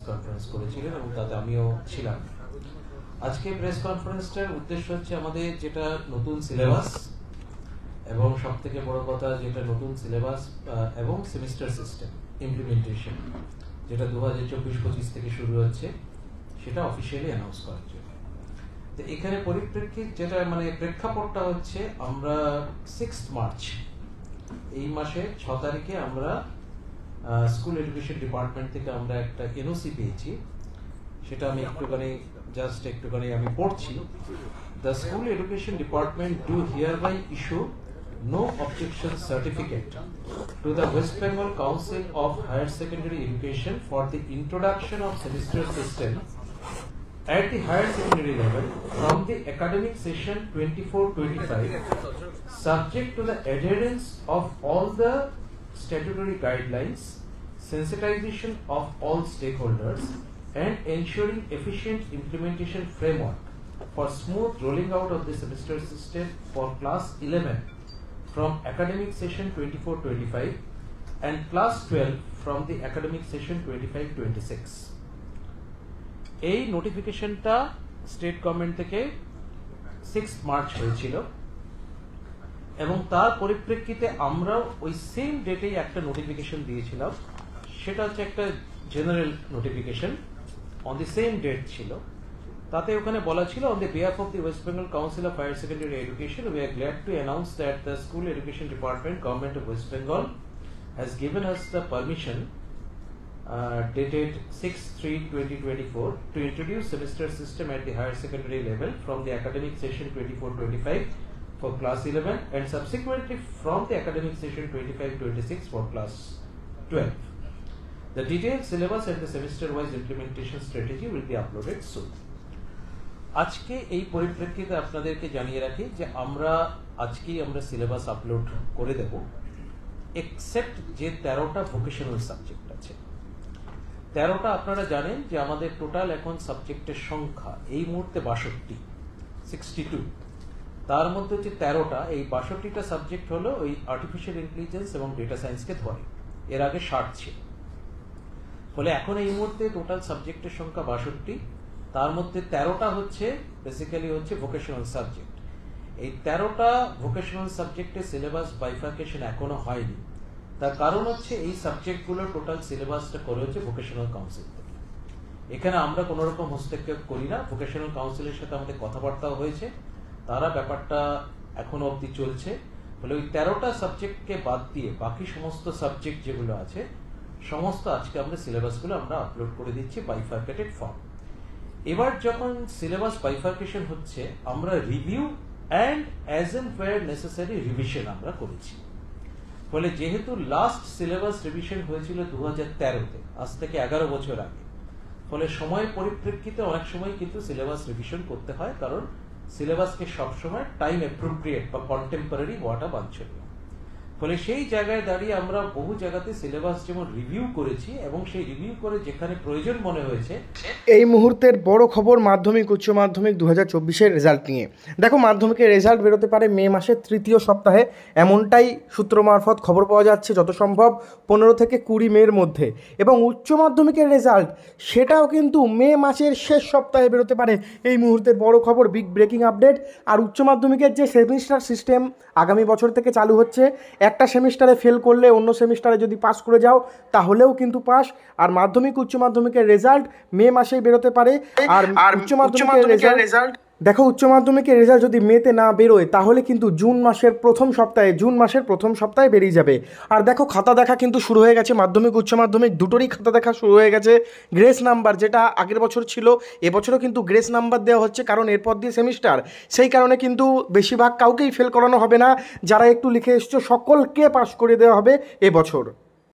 Conference করেছিলেন এবং তাতে আমিও ছিলাম। আজকে প্রেস কনফারেন্সটার উদ্দেশ্য হচ্ছে আমাদের যেটা নতুন সিলেবাস এবং সব থেকে বড় কথা যেটা নতুন সিলেবাস এবং সেমিস্টার সিস্টেম ইমপ্লিমেন্টেশন যেটা 2024-25 থেকে শুরু হচ্ছে সেটা অফিসিয়ালি অ্যানাউন্স করার জন্য। তো এখানে পরিপ্রেক্ষিত যেটা প্রেক্ষাপটটা হচ্ছে আমরা 6 মার্চ এই মাসের 6 তারিখে আমরা স্কুল এডুকেশন ডিপার্টমেন্ট থেকে আমরা একটা এনওসি পেয়েছি। সেটা আমি একটুখানি আমি পড়ছি। The school education department do hereby issue no objection certificate to the West Bengal Council of Higher Secondary Education for the introduction of semester system at the higher secondary level from the academic session 24-25, subject to the adherence of all the statutory guidelines, sensitization of all stakeholders, and ensuring efficient implementation framework for smooth rolling out of the semester system for class 11 from academic session 24-25 and class 12 from the academic session 25-26. এই নোটিফিকেশনটা state government থেকে 6 March হয়েছিল এবং তার পরিপ্রেক্ষিতে আমরা ওই same ডেটেই একটা নোটিফিকেশন দিয়েছিলাম। সেটা হচ্ছে একটা general notification on the same date ছিল। তাতে ওখানে বলা ছিল, on the behalf of the West Bengal Council of Higher Secondary Education, we are glad to announce that the School Education Department, Government of West Bengal, has given us the permission dated 6/3/2024 to introduce semester system at the higher secondary level from the academic session 24-25 for class 11 and subsequently from the academic session 25-26 for class 12. The detailed syllabus and the semester-wise implementation strategy will be uploaded soon. আজকে এই পরিপ্রেক্ষিতে আপনাদেরকে জানিয়ে রাখি যে আজকেই আমরা syllabus upload করে দেব, এক্সেপ্ট যে 13টা ভোকেশনাল সাবজেক্ট আছে। 13টা আপনারা জানেন যে আমাদের টোটাল এখন সাবজেক্টের সংখ্যা এই মুহূর্তে 62। তার মধ্যে হচ্ছে 13টা, এই 62টা সাবজেক্ট হলো ওই আর্টিফিশিয়াল ইন্টেলিজেন্স এবং ডেটা সায়েন্সকে ধরে। এর আগে 60 ছিল। ফলে এখন এই মুহূর্তে টোটাল সাবজেক্টের সংখ্যা 62। তার মধ্যে 13টা হচ্ছে বেসিক্যালি ভোকেশনাল সাবজেক্ট। এই 13টা ভোকেশনাল সাবজেক্টের সিলেবাস বাইফার্কেশন এখনো হয়নি। তার কারণ হচ্ছে এই সাবজেক্টগুলোর টোটাল সিলেবাসটা করে হচ্ছে ভোকেশনাল কাউন্সিল থেকে। এখানে আমরা কোনো রকম হস্তক্ষেপ করি না। ভোকেশনাল কাউন্সিলের সাথে আমাদের কথাবার্তাও হয়েছে, তারা ব্যাপারটা এখনো অবধি চলছে। ফলে ওই 13টা সাবজেক্টকে বাদ দিয়ে বাকি সমস্ত সাবজেক্ট যেগুলো আছে সমস্ত আজকে আমরা সিলেবাসগুলো আমরা আপলোড করে দিচ্ছি বাইফার্কেটেড ফর্ম। এবার যখন সিলেবাস বাইফার্কেশন হচ্ছে, আমরা review and as and where necessary revision আমরা করেছি। ফলে যেহেতু লাস্ট সিলেবাস রিভিশন হয়েছিল 2013-তে, আজ থেকে 11 বছর আগে, ফলে সময় পরিপ্রেক্ষিতে অনেক সময় কিন্তু সিলেবাস রিভিশন করতে হয়, কারণ সিলেবাসকে সবসময় টাইম অ্যাপ্রোপ্রিয়েট বা কন্টেম্পোরারি হওয়াটা বাঞ্ছনীয়। ফলে সেই জায়গায় দাঁড়িয়ে আমরা বহু জায়গাতে সিলেবাস যেমন রিভিউ করেছি এবং সেই রিভিউ করে যেখানে প্রয়োজন মনে হয়েছে। এই মুহূর্তের বড় খবর মাধ্যমিক উচ্চ মাধ্যমিক 2024-এর রেজাল্ট নিয়ে। দেখো, মাধ্যমিকের রেজাল্ট বেরোতে পারে মে মাসের 3য় সপ্তাহে, এমনটাই সূত্র মারফত খবর পাওয়া যাচ্ছে, যত সম্ভব 15 থেকে 20 মের মধ্যে। এবং উচ্চ মাধ্যমিকের রেজাল্ট সেটাও কিন্তু মে মাসের শেষ সপ্তাহে বেরোতে পারে। এই মুহূর্তের বড় খবর, বিগ ব্রেকিং আপডেট। আর উচ্চ মাধ্যমিকের যে সেমিস্টার সিস্টেম আগামী বছর থেকে চালু হচ্ছে, একটা সেমিস্টারে ফেল করলে অন্য সেমিস্টারে যদি পাস করে যাও তাহলেও কিন্তু পাস। আর মাধ্যমিক উচ্চ মাধ্যমিকের রেজাল্ট মে মাসেই বেরোতে পারে। আর উচ্চ মাধ্যমিকের রেজাল্ট দেখো, উচ্চ মাধ্যমিকের রেজাল্ট যদি মেতে না বেরোয় তাহলে কিন্তু জুন মাসের প্রথম সপ্তাহে বেরিয়ে যাবে। আর দেখো, খাতা দেখা কিন্তু শুরু হয়ে গেছে। মাধ্যমিক উচ্চ মাধ্যমিক দুটোরই খাতা দেখা শুরু হয়ে গেছে। গ্রেস নাম্বার যেটা আগের বছর ছিল, এবছরও কিন্তু গ্রেস নাম্বার দেওয়া হচ্ছে, কারণ এরপর দিয়ে সেমিস্টার। সেই কারণে কিন্তু বেশিরভাগ কাউকেই ফেল করানো হবে না। যারা একটু লিখে এসছো সকলকে পাস করে দেওয়া হবে এবছর।